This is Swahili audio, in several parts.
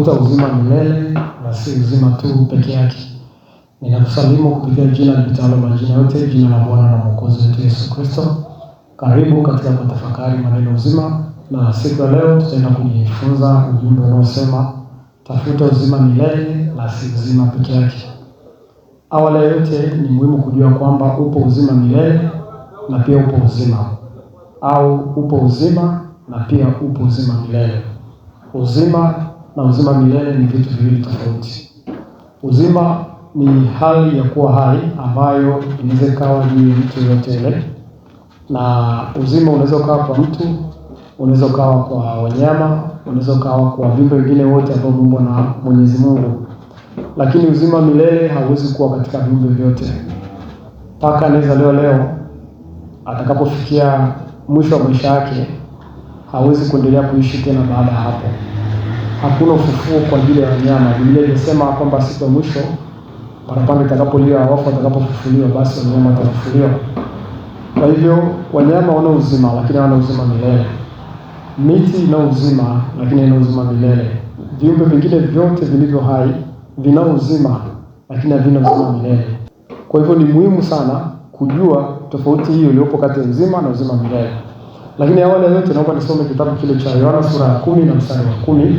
kutafuta uzima milele na si uzima tu peke yake. Ninakusalimu kupitia jina lipitalo majina yote, jina la Bwana na Mwokozi wetu Yesu Kristo. Karibu katika kutafakari maneno uzima, na siku ya leo tutaenda kujifunza ujumbe unaosema tafuta uzima milele na si uzima peke yake. Awali ya yote ni muhimu kujua kwamba upo uzima milele na pia upo uzima, au upo uzima na pia upo uzima milele. Uzima na uzima milele ni vitu viwili tofauti. Uzima ni hali ya kuwa hai ambayo inaweza kawa juu ya mtu yote ile, na uzima unaweza kawa kwa mtu, unaweza kawa kwa wanyama, unaweza kawa kwa viumbe vingine wote ambao Mungu na Mwenyezi Mungu. Lakini uzima milele hauwezi kuwa katika viumbe vyote. Paka anayezaliwa leo atakapofikia mwisho wa maisha yake hawezi kuendelea kuishi tena baada ya hapo. Hakuna ufufuo kwa ajili ya wanyama. Biblia inasema kwamba siku ya mwisho parapanda itakapolia, wafu watakapofufuliwa, basi wanyama watafufuliwa. Kwa hivyo wanyama wana uzima lakini hawana uzima milele. Miti ina uzima lakini haina uzima milele. Viumbe vingine vyote vilivyo hai vina uzima lakini havina uzima milele. Kwa hivyo ni muhimu sana kujua tofauti hiyo iliyopo kati ya uzima na uzima milele. Lakini awali ya yote naomba nisome kitabu kile cha Yohana sura ya 10 na mstari wa 10,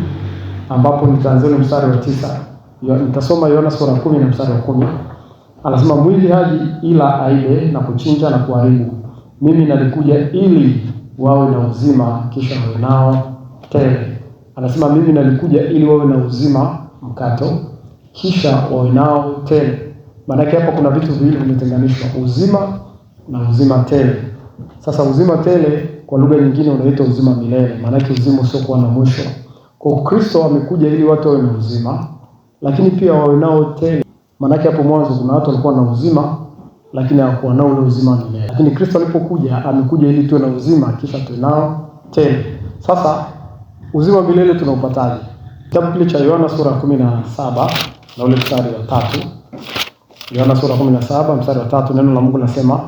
ambapo nitaanzia mstari wa 9. Nitasoma Yohana sura ya 10 na mstari wa 10. Anasema, mwili haji ila aibe na kuchinja na kuharibu. Mimi nalikuja ili wawe na uzima kisha wawe nao tele. Anasema mimi nalikuja ili wawe na uzima mkato kisha wawe nao tele. Maana yake hapa kuna vitu viwili vimetenganishwa, uzima na uzima tele. Sasa uzima tele kwa lugha nyingine unaitwa uzima milele. Maana yake uzima usiokuwa na mwisho. Kwa Kristo amekuja ili watu wawe na uzima lakini pia wawe nao tele. Maana yake hapo mwanzo kuna watu walikuwa na uzima lakini hawakuwa nao ule uzima milele. Lakini Kristo alipokuja amekuja ili tuwe na uzima kisha tuwe nao tele. Sasa uzima milele tunaupataje? Kitabu kile cha Yohana sura 17 na ule mstari wa 3. Yohana sura 17 mstari wa 3, neno la Mungu linasema,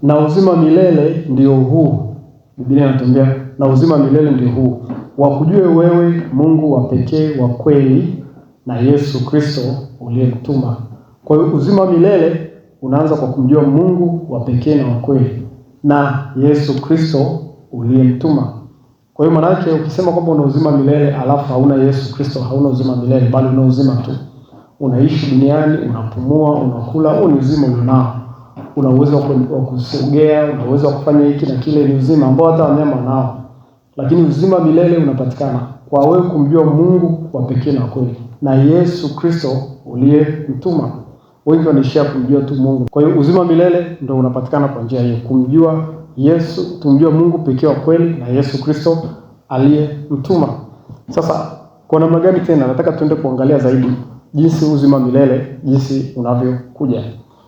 na uzima milele ndio huu. Biblia inatuambia na uzima milele ndio huu, wakujue wewe Mungu wa pekee wa kweli na Yesu Kristo uliyemtuma. Kwa hiyo uzima milele unaanza kwa kumjua Mungu wa pekee na wa kweli na Yesu Kristo uliyemtuma. Kwa hiyo maana yake ukisema kwamba una uzima milele alafu hauna Yesu Kristo, hauna uzima milele, bali una uzima tu. Unaishi duniani, unapumua, unakula, ni uzima ulionao. Una uwezo wa kusogea, una uwezo wa kufanya hiki na kile, ni uzima ambao hata wanyama nao. Lakini uzima milele unapatikana kwa wewe kumjua Mungu wa pekee na kweli na Yesu Kristo uliyemtuma. Wengi wanaishia kumjua tu Mungu. Kwa hiyo uzima milele ndio unapatikana kwa njia hiyo, kumjua Yesu, tumjua Mungu pekee wa kweli na Yesu Kristo aliyemtuma. Sasa kwa namna gani tena nataka tuende kuangalia zaidi jinsi uzima milele jinsi unavyokuja.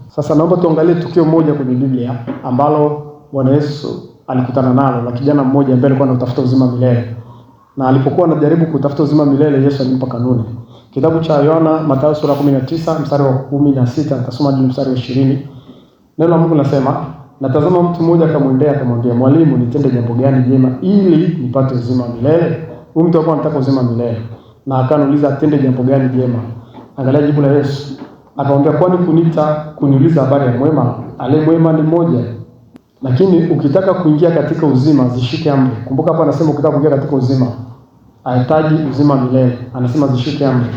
Sasa naomba tuangalie tukio moja kwenye Biblia ambalo Bwana Yesu alikutana nalo, la kijana mmoja ambaye alikuwa anatafuta uzima milele. Na alipokuwa anajaribu kutafuta uzima milele, Yesu alimpa kanuni. Kitabu cha Yohana Mathayo sura 19 mstari wa 16, nitasoma hadi mstari wa 20. Neno la Mungu linasema, natazama mtu mmoja akamwendea akamwambia, mwalimu, nitende jambo gani jema ili nipate uzima milele? Huyu mtu alikuwa anataka uzima milele na akaniuliza atende jambo gani jema. Angalia jibu la Yesu. Akamwambia, kwani kuniuliza habari ya mwema? Ale mwema ni mmoja. Lakini ukitaka kuingia katika uzima zishike amri. Kumbuka hapa anasema ukitaka kuingia katika uzima, ahitaji uzima milele. Anasema zishike amri.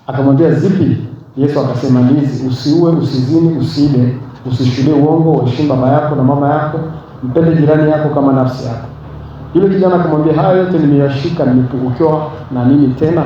Akamwambia, zipi? Yesu akasema hizi: usiue, usizini, usiibe, usishuhudie uongo, uheshimu baba yako na mama yako, mpende jirani yako kama nafsi yako. Yule kijana akamwambia, haya yote nimeyashika, nimepungukiwa na nini tena?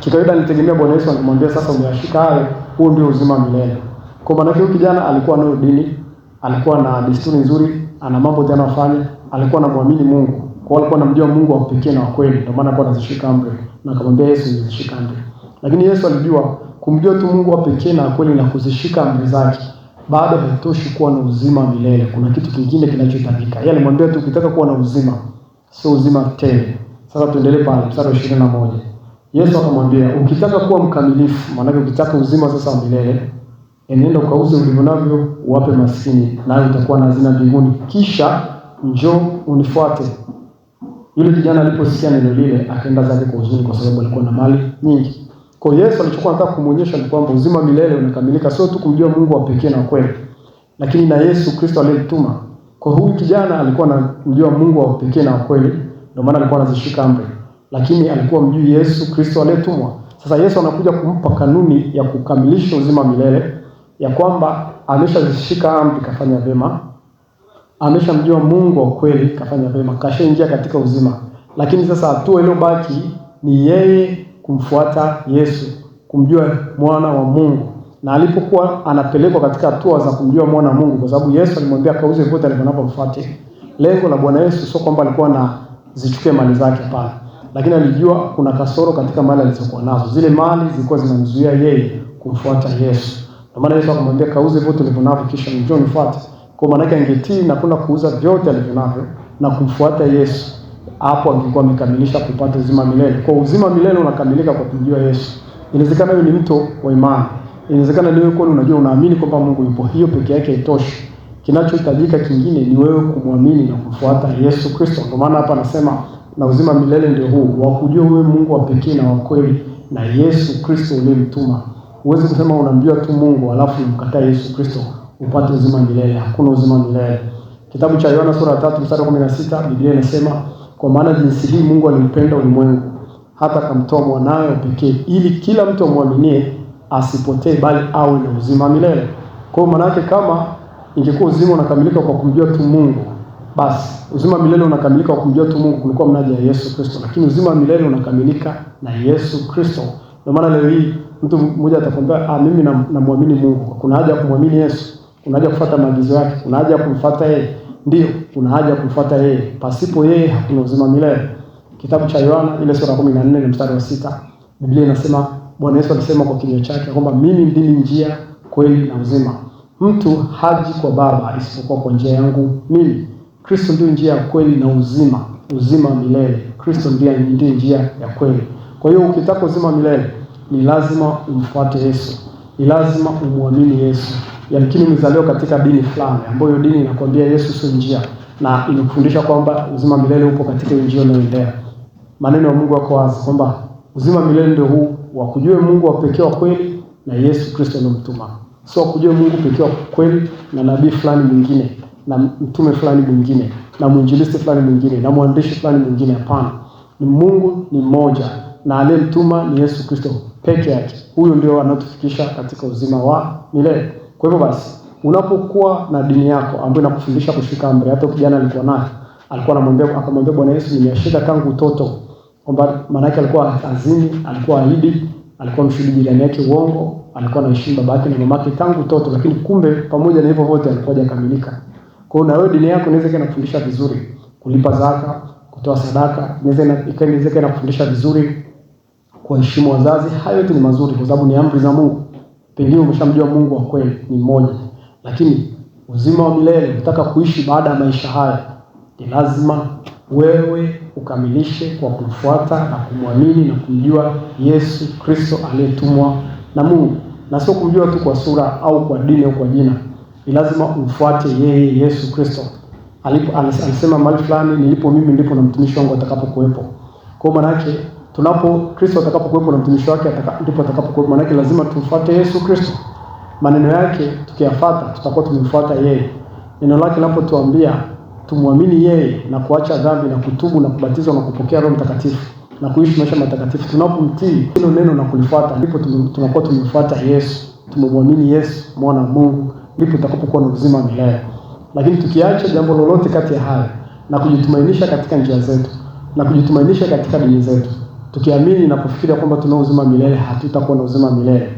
Kikawaida nitegemea Bwana Yesu angemwambia sasa umeyashika hayo, huo ndio uzima milele. Kwa maana hiyo kijana alikuwa nayo dini, alikuwa na desturi nzuri, ana mambo yanayofanya, alikuwa anamwamini Mungu. Kwa hiyo alikuwa anamjua Mungu wa pekee na wa kweli, ndio maana alikuwa anazishika amri. Na akamwambia Yesu nizishika amri. Lakini Yesu alijua kumjua tu Mungu wa pekee na wa kweli na kuzishika amri zake bado haitoshi kuwa na uzima milele. Kuna kitu kingine kinachohitajika. Yeye alimwambia tu ukitaka kuwa na uzima, sio uzima tele. Sasa tuendelee pale mstari wa 21. Yesu akamwambia, ukitaka kuwa mkamilifu, maana ukitaka uzima sasa wa milele, enenda ukauze ulivyo navyo uwape maskini, nawe utakuwa na hazina mbinguni, kisha njoo unifuate. Yule kijana aliposikia neno lile akaenda zake kwa huzuni, kwa sababu alikuwa na mali nyingi. Kwa Yesu alichokuwa anataka kumuonyesha ni kwamba uzima milele unakamilika sio tu kumjua Mungu wa pekee na kweli, lakini na Yesu Kristo aliyemtuma. Kwa huyu kijana alikuwa anamjua Mungu wa pekee na kweli, ndio maana alikuwa anazishika amri, lakini alikuwa mjui Yesu Kristo aliyetumwa. Sasa Yesu anakuja kumpa kanuni ya kukamilisha uzima milele, ya kwamba ameshazishika amri kafanya vema, ameshamjua Mungu wa kweli kafanya vema, kashaingia katika uzima. Lakini sasa hatua iliyobaki ni yeye kumfuata Yesu, kumjua mwana wa Mungu. Na alipokuwa anapelekwa katika hatua za kumjua mwana wa Mungu, kwa sababu Yesu alimwambia kauze vyote alivyomfuate. Lengo la Bwana Yesu sio kwamba alikuwa anazichukua mali zake, hapana. Lakini alijua kuna kasoro katika mali alizokuwa nazo. Zile mali zilikuwa zinamzuia yeye kumfuata Yesu. Kwa maana Yesu akamwambia kauze vyote ulivyonavyo kisha njoo nifuate. Kwa maana yake angetii na kwenda kuuza vyote alivyonavyo na kumfuata Yesu, hapo angekuwa amekamilisha kupata uzima milele. Kwa uzima milele unakamilika kwa kumjua Yesu. Inawezekana wewe ni mtu wa imani. Inawezekana wewe kweli unajua, unaamini kwamba Mungu yupo. Hiyo peke yake haitoshi. Kinachohitajika kingine ni wewe kumwamini na kufuata Yesu Kristo. Kwa maana hapa anasema na uzima milele ndio huu, wa kujua wewe Mungu wa pekee na wa kweli na Yesu Kristo uliyemtuma. Huwezi kusema unamjua tu Mungu alafu umkataa Yesu Kristo upate uzima milele. Hakuna uzima milele. Kitabu cha Yohana sura ya 3 mstari wa 16 Biblia inasema, kwa maana jinsi hii Mungu alimpenda ulimwengu hata akamtoa mwanawe pekee, ili kila mtu amwaminie asipotee bali awe na uzima milele. Kwa maana yake kama ingekuwa uzima unakamilika kwa kumjua tu Mungu, basi uzima milele unakamilika kwa kumjua tu Mungu, kulikuwa mnaja Yesu Kristo. Lakini uzima milele unakamilika na Yesu Kristo. Ndio maana leo hii mtu mmoja atakwambia mimi namwamini Mungu. Kuna haja ya kumwamini Yesu? Kuna haja kufuata maagizo yake? Kuna haja ya kumfuata yeye? Ndio, kuna haja ya kumfuata yeye. Pasipo yeye hakuna uzima milele. Kitabu cha Yohana ile sura 14 na mstari wa 6, Biblia inasema, Bwana Yesu alisema kwa kinywa chake kwamba mimi ndimi njia, kweli na uzima. Mtu haji kwa Baba isipokuwa kwa njia yangu mimi. Kristo ndiye njia ya kweli na uzima, uzima milele. Kristo ndiye njia ya kweli. Kwa hiyo ukitaka uzima milele ni lazima umfuate Yesu. Ni lazima umwamini Yesu. Yamkini umezaliwa katika dini fulani ambayo dini inakwambia Yesu sio njia, na inakufundisha kwamba uzima milele upo katika njia unayoendea. Maneno ya Mungu yako wazi kwamba uzima milele ndio huu, wa kujua Mungu wa pekee wa kweli na Yesu Kristo aliyemtuma. Sio kujua Mungu pekee wa kweli na nabii fulani mwingine na mtume fulani mwingine na mwinjilisti fulani mwingine na mwandishi fulani mwingine. Hapana. Ni Mungu ni mmoja na aliyemtuma ni Yesu Kristo peke yake. Huyo ndio anatufikisha katika uzima wa milele. Kwa hivyo basi, unapokuwa na dini yako ambayo inakufundisha kushika amri, hata kijana alikuwa nayo, alikuwa akamwambia Bwana Yesu, nimeshika tangu utoto. Kwamba maana yake alikuwa azini, alikuwa ahidi, alikuwa mshuhudi jirani yake uongo, alikuwa anaheshimu baba yake na mama yake tangu utoto, lakini kumbe pamoja na hivyo vote alikuwa hajakamilika. Kwa hiyo na wewe dini yako inaweza inakufundisha vizuri kulipa zaka, kutoa sadaka, inaweza inakufundisha vizuri kuheshimu wazazi. Hayo yote ni mazuri kwa sababu ni amri za Mungu. Pengine umeshamjua Mungu wa kweli ni mmoja. Lakini uzima wa milele, unataka kuishi baada ya maisha haya, ni lazima wewe ukamilishe kwa kumfuata na kumwamini na kumjua Yesu Kristo aliyetumwa na Mungu. Na sio kumjua tu kwa sura au kwa dini au kwa jina. Ni lazima umfuate yeye Yesu Kristo. Alisema mahali fulani, nilipo mimi ndipo na mtumishi wangu atakapokuwepo. Kwa maana yake Kristo atakapokuwepo na mtumishi wake ndipo atakapokuwepo. Maana yake lazima tumfuate Yesu Kristo. Maneno yake tukiyafuata tutakuwa tumemfuata yeye. Neno lake linapotuambia tumwamini yeye na kuacha dhambi na kutubu na kubatizwa na kupokea Roho Mtakatifu na kuishi maisha matakatifu, tunapomtii hilo neno na kulifuata, ndipo tunakuwa tumemfuata Yesu, tumemwamini Yesu mwana wa Mungu, ndipo tutakapokuwa na uzima milele. Lakini tukiacha jambo lolote kati ya haya na kujitumainisha katika njia zetu na kujitumainisha katika dini zetu, tukiamini na kufikiria kwamba tuna uzima milele, hatutakuwa na uzima milele.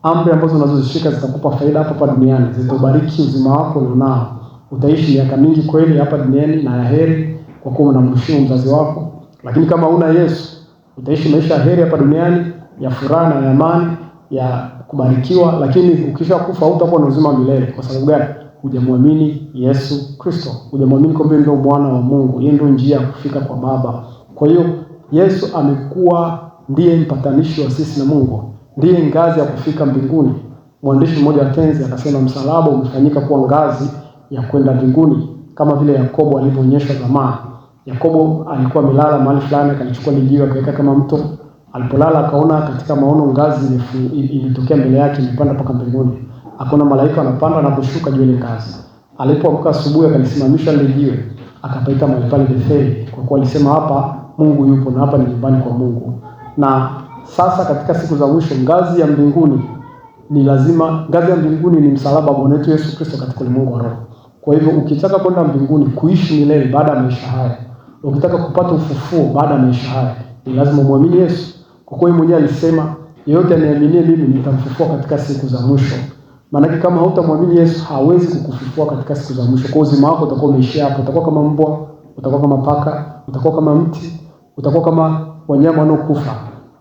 Amri ambazo unazozishika zitakupa faida hapa duniani, zitabariki uzima wako unao. Utaishi miaka mingi kweli hapa duniani na ya heri kwa kuwa unamheshimu mzazi wako. Lakini kama una Yesu, utaishi maisha ya heri hapa duniani, ya furaha na amani, ya kubarikiwa, lakini ukishakufa hutakuwa na uzima milele. Kwa sababu gani? Hujamwamini Yesu Kristo. Hujamwamini kwamba ndio mwana wa Mungu, yeye ndio njia ya kufika kwa Baba. Kwa hiyo Yesu amekuwa ndiye mpatanishi wa sisi na Mungu. Ndiye ngazi ya kufika mbinguni. Mwandishi mmoja wa tenzi akasema msalaba umefanyika kuwa ngazi ya kwenda mbinguni, kama vile Yakobo alivyoonyeshwa zamani. Yakobo alikuwa amelala mahali fulani, akalichukua lijiwe akaweka kama mto. Alipolala akaona katika maono ngazi ilitokea mbele yake imepanda mpaka mbinguni. Akaona malaika wanapanda na kushuka juu ile ngazi. Alipoamka asubuhi akalisimamisha ile jiwe, akapaita mahali pale Betheli, kwa kuwa alisema hapa Mungu yupo na hapa ni nyumbani kwa Mungu. Na sasa katika siku za mwisho ngazi ya mbinguni ni lazima, ngazi ya mbinguni ni msalaba wa Bwana wetu Yesu Kristo katika ulimwengu wa roho. Kwa hivyo ukitaka kwenda mbinguni kuishi milele baada ya maisha haya, ukitaka kupata ufufuo baada ya maisha haya, ni lazima muamini Yesu. Kwa kuwa yeye mwenyewe alisema, yeyote aniaminie mimi nitamfufua katika siku za mwisho. Maana kama hautamwamini Yesu hawezi kukufufua katika siku za mwisho. Kwa uzima wako utakuwa umeishia hapo. Utakuwa kama mbwa, utakuwa kama paka, utakuwa kama mti, utakuwa kama wanyama wanaokufa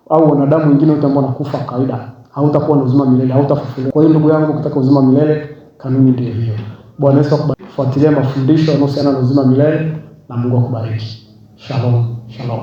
au wanadamu wengine wote ambao wanakufa kawaida. Hautakuwa na uzima milele, hautafufuliwa. Kwa hiyo ndugu yangu, ukitaka uzima milele, kanuni ndio hiyo. Bwana Yesu akubariki. Fuatilia mafundisho yanayohusiana na uzima milele na Mungu akubariki. Shalom, shalom.